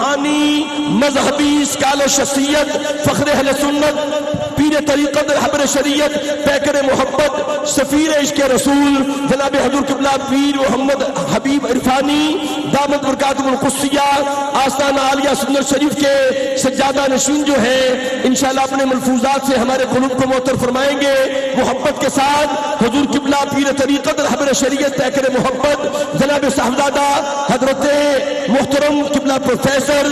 مذہبی اسکالر شخصیت، فخر اہل سنت، پیر طریقت، رہبر شریعت، پیکر محبت، سفیر عشق رسول جناب حضور قبلہ پیر محمد حبیب عرفانی دامت برکاتہ القدسیہ آستانہ عالیہ سنت شریف کے سجادہ نشین جو ہے انشاءاللہ اپنے ملفوظات سے ہمارے قلوب کو معطر فرمائیں گے۔ محبت کے ساتھ حضور قبلہ پیر طریقت، رہبر شریعت، پیکر محبت جناب صاحبزادہ حضرت محترم قبلہ پروفیسر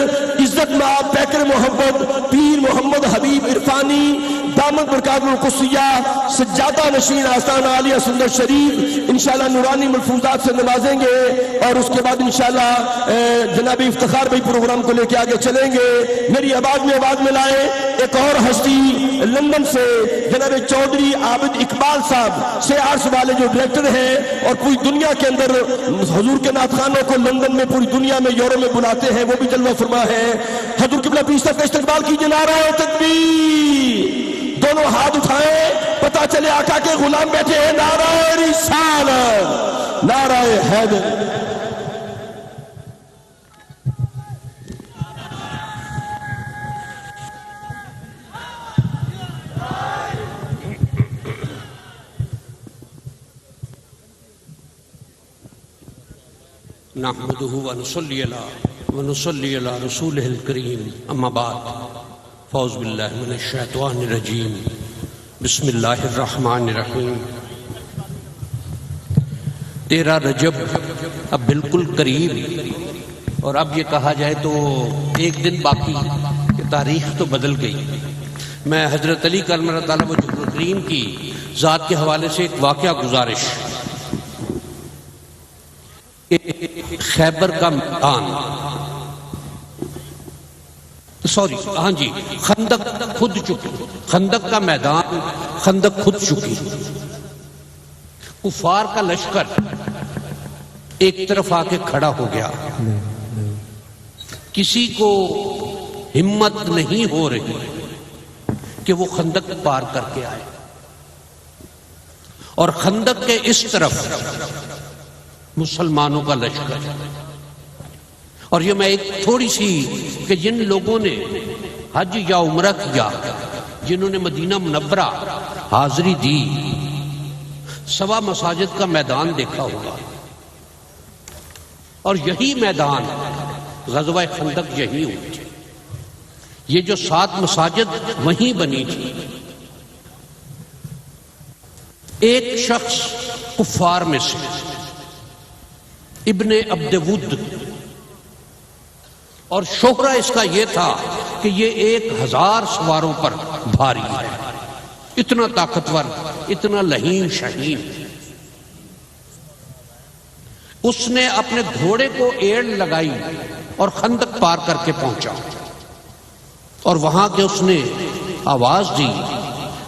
عزت مآب پیکر محبت پیر محمد حبیب عرفانی دامت برکاتہ القدسیہ سجادہ نشین آستانہ عالیہ سنت شریف انشاءاللہ نورانی ملفوظات سے نوازیں گے، اور اس کے بعد انشاءاللہ جناب افتخار بھائی پروگرام کو لے کے آگے چلیں گے۔ میری آواز میں لائے ایک اور ہستی لندن سے جناب چودھری عابد اقبال صاحب سے آرٹس والے جو ڈائریکٹر ہیں اور پوری دنیا کے اندر حضور کے نعت خوانوں کو لندن میں پوری دنیا میں یورو میں بلاتے ہیں، وہ بھی جلوہ فرما ہے۔ حضور قبلہ پیر صاحب کا استقبال کیجئے، نعرہ تکبیر، دونوں ہاتھ اٹھائیں، پتہ چلے آقا کے غلام بیٹھے ہیں، نعرہ رسالت، نعرہ حیدر۔ نحمده ونصلي على رسوله الكريم اما بعد فاعوذ بالله من الشیطان الرجیم بسم اللہ الرحمن الرحیم۔ 13 رجب اب بالکل قریب، اور اب یہ کہا جائے تو ایک دن باقی کہ تاریخ تو بدل گئی۔ میں حضرت علی کرم اللہ تعالیٰ وجہ الکریم کی ذات کے حوالے سے ایک واقعہ گزارش، خیبر کا میدان، خندق خود چکی، خندق کا میدان، خندق خود چکی، کفار کا لشکر ایک طرف آ کے کھڑا ہو گیا، کسی کو ہمت نہیں ہو رہی کہ وہ خندق پار کر کے آئے، اور خندق کے اس طرف مسلمانوں کا لشکر۔ اور یہ میں ایک تھوڑی سی کہ جن لوگوں نے حج یا عمرہ کیا، جنہوں نے مدینہ منورہ حاضری دی، سوا مساجد کا میدان دیکھا ہوگا، اور یہی میدان غزوہ خندق یہی ہوئی تھی، یہ جو 7 مساجد وہیں بنی تھی۔ ایک شخص کفار میں سے ابن عبد ود، اور شہرہ اس کا یہ تھا کہ یہ 1000 سواروں پر بھاری ہے، اتنا طاقتور، اتنا لہیم شہین۔ اس نے اپنے گھوڑے کو ایڑ لگائی اور خندق پار کر کے پہنچا، اور وہاں کے اس نے آواز دی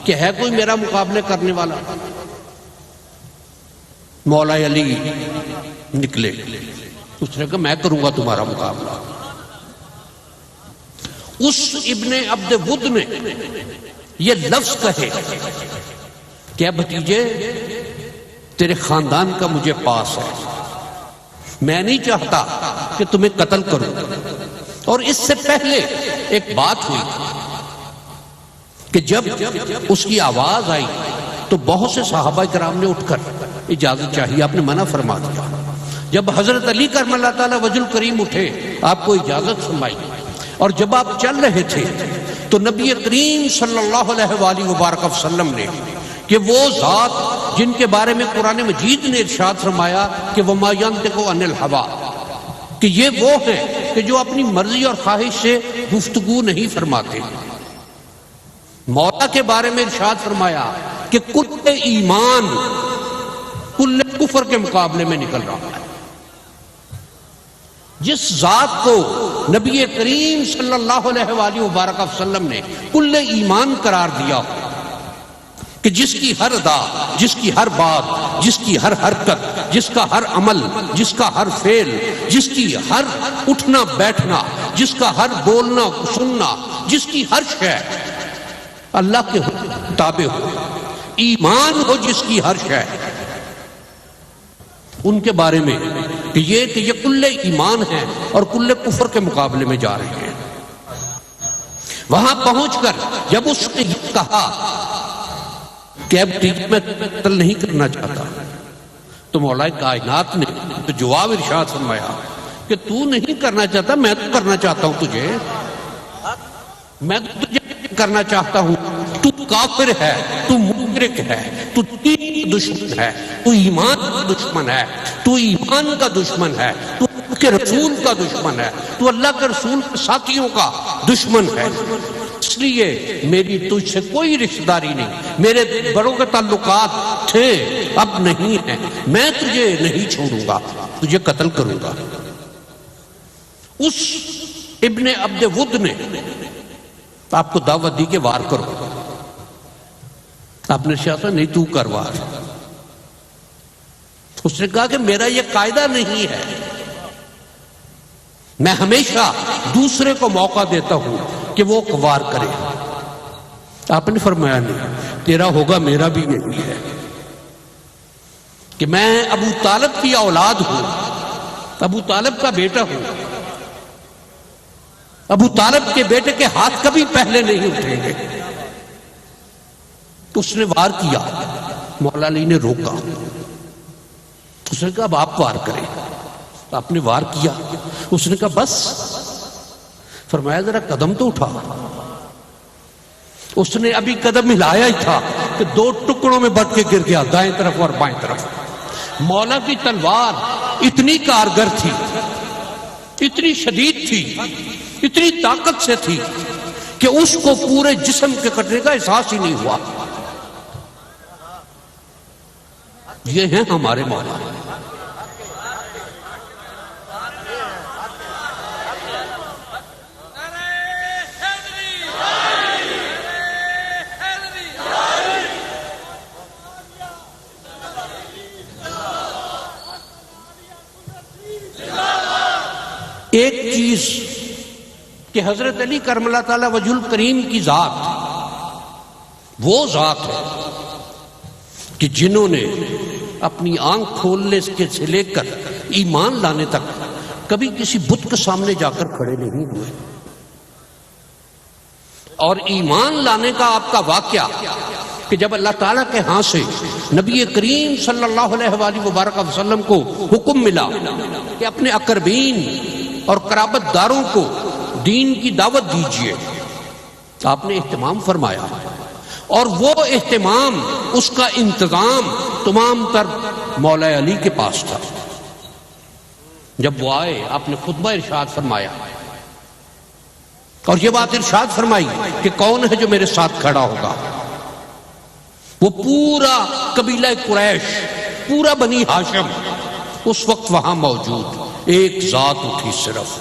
کہ ہے کوئی میرا مقابلے کرنے والا؟ مولا علی نکلے، اس نے کہا میں کروں گا تمہارا مقابلہ۔ اس ابن عبد ود نے یہ لفظ کہے کہ بھتیجے تیرے خاندان کا مجھے پاس ہے، میں نہیں چاہتا کہ تمہیں قتل کروں۔ اور اس سے پہلے ایک بات ہوئی کہ جب اس کی آواز آئی تو بہت سے صحابہ کرام نے اٹھ کر اجازت چاہیے، آپ نے منع فرما دیا۔ جب حضرت علی کرم اللہ تعالیٰ وجہ الکریم اٹھے، آپ کو اجازت فرمائی، اور جب آپ چل رہے تھے تو نبی کریم صلی اللہ علیہ وآلہ وبارک وسلم نے کہ وہ ذات جن کے بارے میں قرآن مجید نے ارشاد فرمایا کہ وَمَا يَنطِقُ عَنِ الْهَوَىٰ، کہ یہ وہ ہے کہ جو اپنی مرضی اور خواہش سے گفتگو نہیں فرماتے، مولا کے بارے میں ارشاد فرمایا کہ کل ایمان کل کفر کے مقابلے میں نکل رہا ہے۔ جس ذات کو نبی کریم صلی اللہ علیہ وآلہ وبارک وسلم نے کل ایمان قرار دیا، کہ جس کی ہر ادا، جس کی ہر بات، جس کی ہر حرکت، جس کا ہر عمل، جس کا ہر فعل، جس کی ہر اٹھنا بیٹھنا، جس کا ہر بولنا سننا، جس کی ہر شے اللہ کے تابع ہو، ایمان ہو جس کی ہر شے، ان کے بارے میں کہ یہ کل ایمان ہے اور کل کفر کے مقابلے میں جا رہے ہیں۔ وہاں پہنچ کر جب اس نے یہ کہا کہ اب میں قتل نہیں کرنا چاہتا، تو مولا کائنات نے تو جواب ارشاد فرمایا کہ تو نہیں کرنا چاہتا، میں تو کرنا چاہتا ہوں تجھے، میں تو تجھے کرنا چاہتا ہوں۔ تو کافر ہے، تو مشرک ہے، تو دین کا دشمن ہے، تو ایمان کا دشمن ہے، تو ایمان کا دشمن ہے، تو اللہ کے رسول کا دشمن ہے، تو اللہ کے رسول کے ساتھیوں کا دشمن ہے۔ اس لیے میری تجھ سے کوئی رشتہ داری نہیں، میرے بڑوں کے تعلقات تھے اب نہیں ہیں، میں تجھے نہیں چھوڑوں گا، تجھے قتل کروں گا۔ اس ابن عبد ود نے آپ کو دعوت دی کہ وار کرو، آپ نے کہا نہیں تو کر وار۔ اس نے کہا کہ میرا یہ قاعدہ نہیں ہے، میں ہمیشہ دوسرے کو موقع دیتا ہوں کہ وہ وار کرے۔ آپ نے فرمایا نہیں، تیرا ہوگا میرا بھی یہی ہے کہ میں ابو طالب کی اولاد ہوں، ابو طالب کا بیٹا ہوں، ابو طالب کے بیٹے کے ہاتھ کبھی پہلے نہیں اٹھیں گے۔ اس نے وار کیا، مولا علی نے روکا، اس نے کہا اب آپ وار کریں۔ آپ نے وار کیا، اس نے کہا بس، فرمایا ذرا قدم تو اٹھا۔ اس نے ابھی قدم ہلایا ہی تھا کہ دو ٹکڑوں میں بٹ کے گر گیا، دائیں طرف اور بائیں طرف۔ مولا کی تلوار اتنی کارگر تھی، اتنی شدید تھی، اتنی طاقت سے تھی کہ اس کو پورے جسم کے کٹنے کا احساس ہی نہیں ہوا۔ یہ ہیں ہمارے مولا۔ ایک چیز کہ حضرت علی کرم اللہ تعالی وجہ الکریم کی ذات وہ ذات ہے کہ جنہوں نے اپنی آنکھ کھولنے سے لے کر ایمان لانے تک کبھی کسی بت کے سامنے جا کر کھڑے نہیں ہوئے، اور ایمان لانے کا آپ کا واقعہ کہ جب اللہ تعالیٰ کے ہاں سے نبی کریم صلی اللہ علیہ وآلہ وبارک وسلم کو حکم ملا کہ اپنے اقربین اور قرابت داروں کو دین کی دعوت دیجئے، آپ نے اہتمام فرمایا، اور وہ اہتمام، اس کا انتظام تمام تر مولا علی کے پاس تھا۔ جب وہ آئے آپ نے خطبہ ارشاد فرمایا، اور یہ بات ارشاد فرمائی کہ کون ہے جو میرے ساتھ کھڑا ہوگا؟ وہ پورا قبیلہ قریش، پورا بنی ہاشم اس وقت وہاں موجود، ایک ذات اٹھی صرف،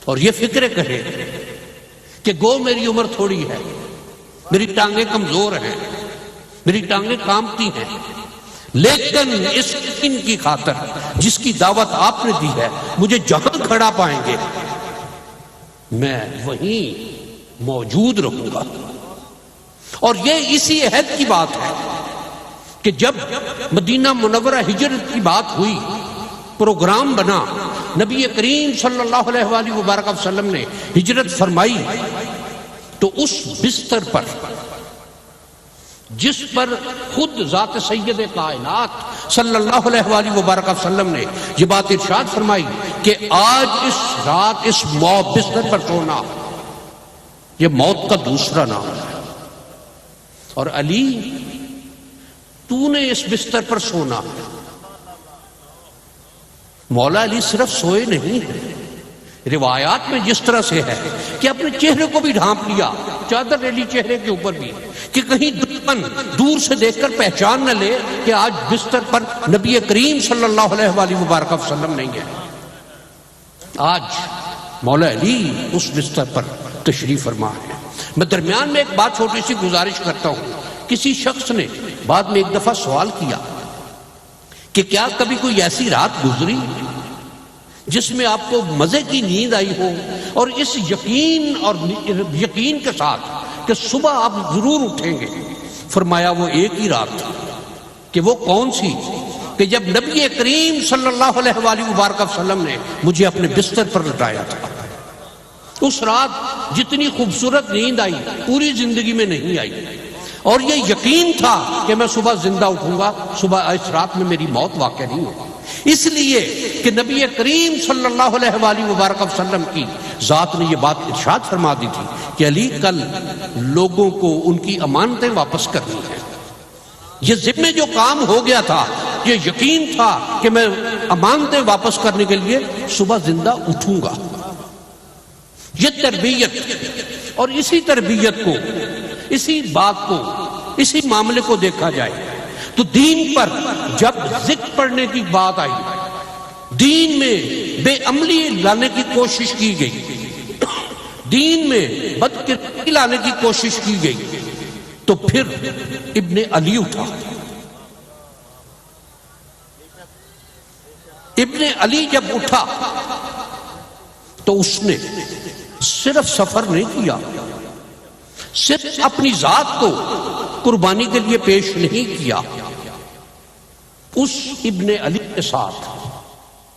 اور یہ فکر کرے کہ گو میری عمر تھوڑی ہے، میری ٹانگیں کمزور ہیں، میری ٹانگیں کامتی ہیں، لیکن اس دین کی خاطر جس کی دعوت آپ نے دی ہے، مجھے جہاں کھڑا پائیں گے میں وہیں موجود رہوں گا۔ اور یہ اسی عہد کی بات ہے کہ جب مدینہ منورہ ہجرت کی بات ہوئی، پروگرام بنا، نبی کریم صلی اللہ علیہ وآلہ وبارک وسلم نے ہجرت فرمائی، تو اس بستر پر جس پر خود ذات سید کائنات صلی اللہ علیہ وآلہ وبارک وسلم نے یہ بات ارشاد فرمائی کہ آج اس رات اس بستر پر سونا یہ موت کا دوسرا نام ہے، اور علی تو نے اس بستر پر سونا۔ مولا علی صرف سوئے نہیں ہیں، روایات میں جس طرح سے ہے کہ اپنے چہرے کو بھی ڈھانپ لیا، چادر لے لی چہرے کے اوپر بھی، کہ کہیں دشمن دور سے دیکھ کر پہچان نہ لے کہ آج بستر پر نبی کریم صلی اللہ علیہ وآلہ وبارک وسلم نہیں ہے۔ آج مولا علی اس بستر پر تشریف فرما ہے۔ میں درمیان میں ایک بات چھوٹی سی گزارش کرتا ہوں۔ کسی شخص نے بعد میں ایک دفعہ سوال کیا کہ کیا کبھی کوئی ایسی رات گزری جس میں آپ کو مزے کی نیند آئی ہو، اور اس یقین کے ساتھ کہ صبح آپ ضرور اٹھیں گے؟ فرمایا وہ ایک ہی رات تھی۔ کہ وہ کون سی؟ کہ جب نبی کریم صلی اللہ علیہ وآلہ وبارک وسلم نے مجھے اپنے بستر پر لٹایا تھا، اس رات جتنی خوبصورت نیند آئی پوری زندگی میں نہیں آئی، اور یہ یقین تھا کہ میں صبح زندہ اٹھوں گا، صبح اس رات میں میری موت واقع نہیں ہوگی، اس لیے کہ نبی کریم صلی اللہ علیہ وآلہ وبارک وسلم کی ذات نے یہ بات ارشاد فرما دی تھی کہ علی کل لوگوں کو ان کی امانتیں واپس کرنی ہیں۔ یہ ذمہ جو کام ہو گیا تھا، یہ یقین تھا کہ میں امانتیں واپس کرنے کے لیے صبح زندہ اٹھوں گا۔ یہ تربیت، اور اسی تربیت کو، اسی بات کو، اسی معاملے کو دیکھا جائے تو دین پر جب ذکر پڑھنے کی بات آئی، دین میں بے عملی لانے کی کوشش کی گئی، دین میں بدکرداری لانے کی کوشش کی گئی، تو پھر ابن علی اٹھا۔ ابن علی جب اٹھا تو اس نے صرف سفر نہیں کیا، صرف اپنی ذات کو قربانی کے لیے پیش نہیں کیا، اس ابن علی کے ساتھ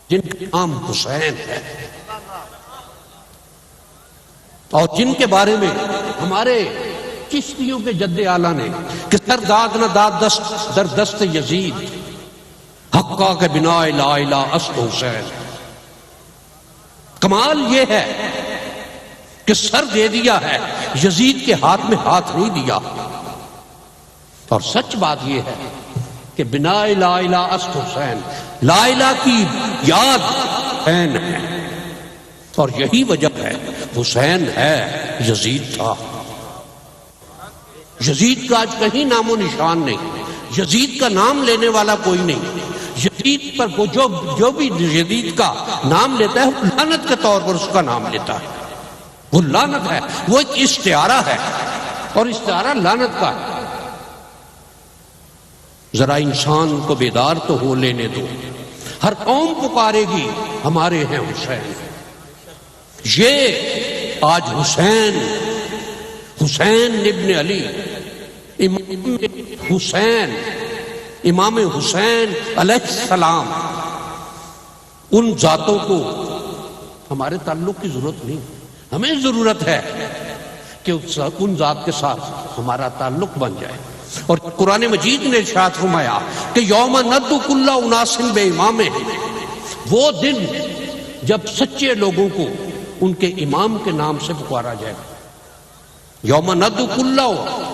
جن کا نام حسین ہے اور جن کے بارے میں ہمارے چشتیوں کے جد اعلیٰ نے کہ سر داد نہ داد دست در دست یزید، حقا کے بنا لا الہ است حسین۔ کمال یہ ہے کہ سر دے دیا ہے، یزید کے ہاتھ میں ہاتھ نہیں دیا، اور سچ بات یہ ہے کہ بنا لا الہ است حسین، لا الہ کی یاد حسین ہے، اور یہی وجہ ہے حسین ہے، یزید تھا۔ یزید کا آج کہیں نام و نشان نہیں، یزید کا نام لینے والا کوئی نہیں، یزید پر جو بھی یزید کا نام لیتا ہے وہ لعنت کے طور پر اس کا نام لیتا ہے، وہ لعنت ہے، وہ ایک استعارہ ہے، اور استعارہ لعنت کا ہے۔ ذرا انسان کو بیدار تو ہو لینے دو، ہر قوم پکارے گی ہمارے ہیں حسین۔ یہ آج حسین ابن علی، امام حسین علیہ السلام، ان ذاتوں کو ہمارے تعلق کی ضرورت نہیں، ہمیں ضرورت ہے کہ ان ذات کے ساتھ ہمارا تعلق بن جائے۔ اور قرآن مجید نے ارشاد فرمایا کہ یوم ندعو کل اناس بامامہم، وہ دن جب سچے لوگوں کو ان کے امام کے نام سے پکارا جائے گا۔ یوم ندعو کل،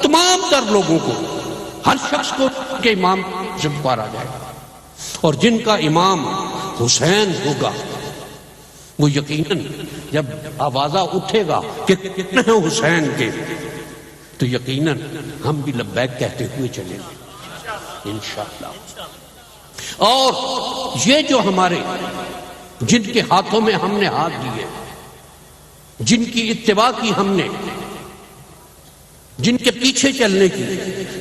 تمام تر لوگوں کو، ہر شخص کو ان کے امام سے پکارا جائے گا، اور جن کا امام حسین ہوگا وہ یقیناً جب آوازہ اٹھے گا کہ کتنے ہیں حسین کے، تو یقیناً ہم بھی لبیک کہتے ہوئے چلیں گے انشاءاللہ۔ اور یہ جو ہمارے جن کے ہاتھوں میں ہم نے ہاتھ دیے، جن کی اتباع کی ہم نے، جن کے پیچھے چلنے کی،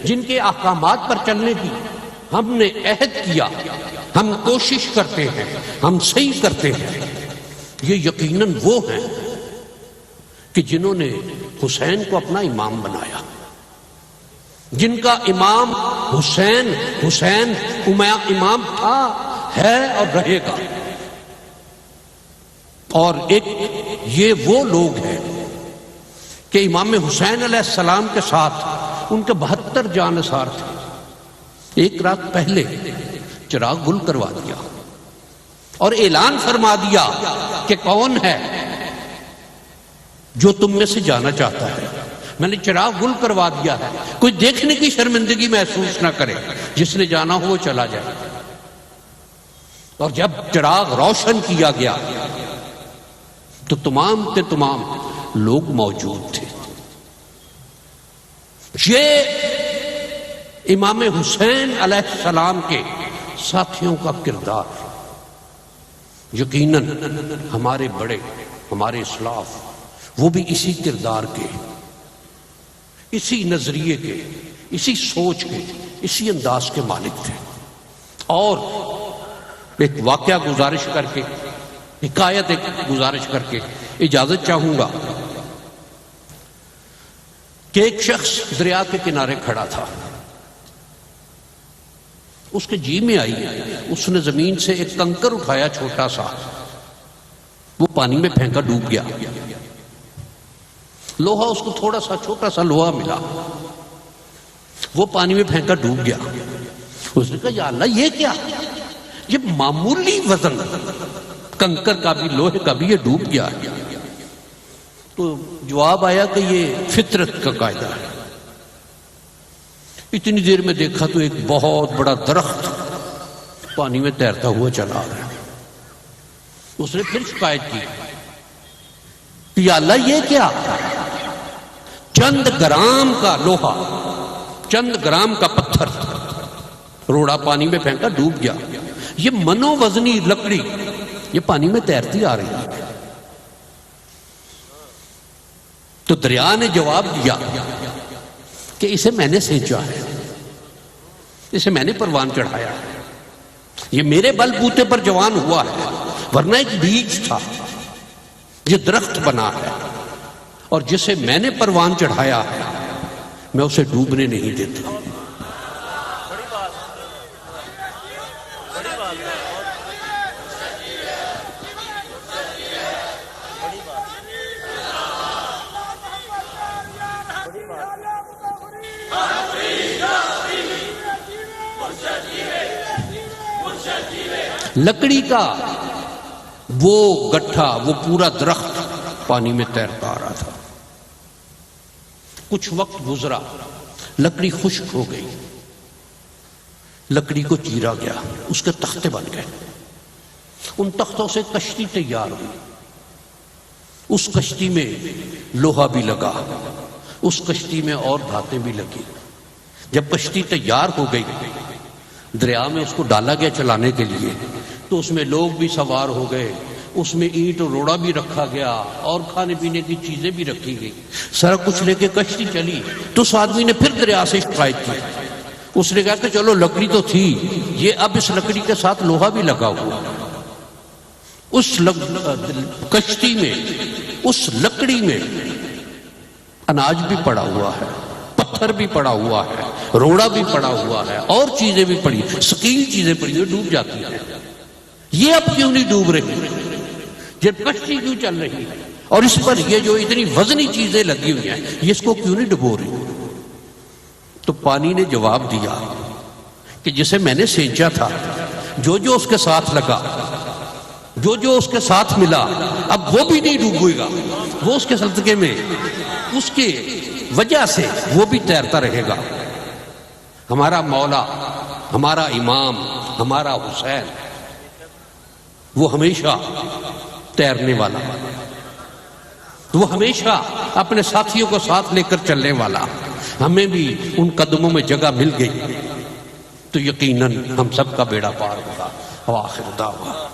جن کے احکامات پر چلنے کی ہم نے عہد کیا، ہم کوشش کرتے ہیں، ہم صحیح کرتے ہیں، یہ یقیناً وہ ہیں کہ جنہوں نے حسین کو اپنا امام بنایا، جن کا امام حسین امام تھا، ہے اور رہے گا۔ اور ایک یہ وہ لوگ ہیں کہ امام حسین علیہ السلام کے ساتھ ان کے 72 جانثار تھے، ایک رات پہلے چراغ گل کروا دیا اور اعلان فرما دیا کہ کون ہے جو تم میں سے جانا چاہتا ہے، میں نے چراغ گل کروا دیا ہے، کوئی دیکھنے کی شرمندگی محسوس نہ کرے، جس نے جانا ہو وہ چلا جائے۔ اور جب چراغ روشن کیا گیا تو تمام کے تمام لوگ موجود تھے۔ یہ امام حسین علیہ السلام کے ساتھیوں کا کردار، یقیناً ہمارے بڑے، ہمارے اسلاف، وہ بھی اسی کردار کے، اسی نظریے کے، اسی سوچ کے، اسی انداز کے مالک تھے۔ اور ایک واقعہ گزارش کر کے، حکایت ایک گزارش کر کے اجازت چاہوں گا کہ ایک شخص دریا کے کنارے کھڑا تھا اس کے جی میں آئی، اس نے زمین سے ایک کنکر اٹھایا چھوٹا سا، وہ پانی میں پھینکا، ڈوب گیا۔ لوہا، اس کو تھوڑا سا چھوٹا سا لوہا ملا، وہ پانی میں پھینکا، ڈوب گیا۔ اس نے کہا یا اللہ یہ کیا؟ یہ معمولی وزن کنکر کا بھی، لوہے کا بھی، یہ ڈوب گیا۔ تو جواب آیا کہ یہ فطرت کا قاعدہ ہے۔ اتنی دیر میں دیکھا تو ایک بہت بڑا درخت پانی میں تیرتا ہوا چلا آ رہا ہے۔ اس نے پھر شکایت کی کہ یا اللہ یہ کیا؟ چند گرام کا لوہا، چند گرام کا پتھر روڑا پانی میں پھینکا، ڈوب گیا۔ یہ منو وزنی لکڑی یہ پانی میں تیرتی آ رہی ہے۔ تو دریا نے جواب دیا کہ اسے میں نے سینچا ہے، اسے میں نے پروان چڑھایا ہے، یہ میرے بل بوتے پر جوان ہوا ہے، ورنہ ایک بیج تھا، یہ درخت بنا ہے، اور جسے میں نے پروان چڑھایا ہے میں اسے ڈوبنے نہیں دیتا۔ لکڑی کا وہ گٹھا، وہ پورا درخت پانی میں تیرتا آ رہا تھا۔ کچھ وقت گزرا، لکڑی خشک ہو گئی، لکڑی کو چیرا گیا، اس کے تختے بن گئے، ان تختوں سے کشتی تیار ہوئی۔ اس کشتی میں لوہا بھی لگا، اس کشتی میں اور دھاتیں بھی لگی۔ جب کشتی تیار ہو گئی، دریا میں اس کو ڈالا گیا چلانے کے لیے، تو اس میں لوگ بھی سوار ہو گئے، اس میں اینٹ اور روڑا بھی رکھا گیا، اور کھانے پینے کی چیزیں بھی رکھی گئی، سارا کچھ لے کے کشتی چلی۔ تو اس آدمی نے پھر دریا سے شکایت کی، اس نے کہا کہ چلو لکڑی تو تھی، یہ اب اس لکڑی کے ساتھ لوہا بھی لگا ہوا، اس کشتی میں، اس لکڑی میں اناج بھی پڑا ہوا ہے، پتھر بھی پڑا ہوا ہے، روڑا بھی پڑا ہوا ہے، اور چیزیں بھی پڑی، سکیل چیزیں پڑی ہوئی، ڈوب جاتی ہیں، یہ اب کیوں نہیں ڈوب رہی؟ جب کشتی کیوں چل رہی ہے اور اس پر یہ جو اتنی وزنی چیزیں لگی ہوئی ہیں، یہ اس کو کیوں نہیں ڈبو رہی؟ تو پانی نے جواب دیا کہ جسے میں نے سینچا تھا، جو جو اس کے ساتھ لگا، جو جو اس کے ساتھ ملا، اب وہ بھی نہیں ڈوبے گا، وہ اس کے صدقے میں، اس کے وجہ سے وہ بھی تیرتا رہے گا۔ ہمارا مولا، ہمارا امام، ہمارا حسین، وہ ہمیشہ تیرنے والا، وہ ہمیشہ اپنے ساتھیوں کو ساتھ لے کر چلنے والا۔ ہمیں بھی ان قدموں میں جگہ مل گئی تو یقیناً ہم سب کا بیڑا پار ہوگا۔ وآخر دعوانا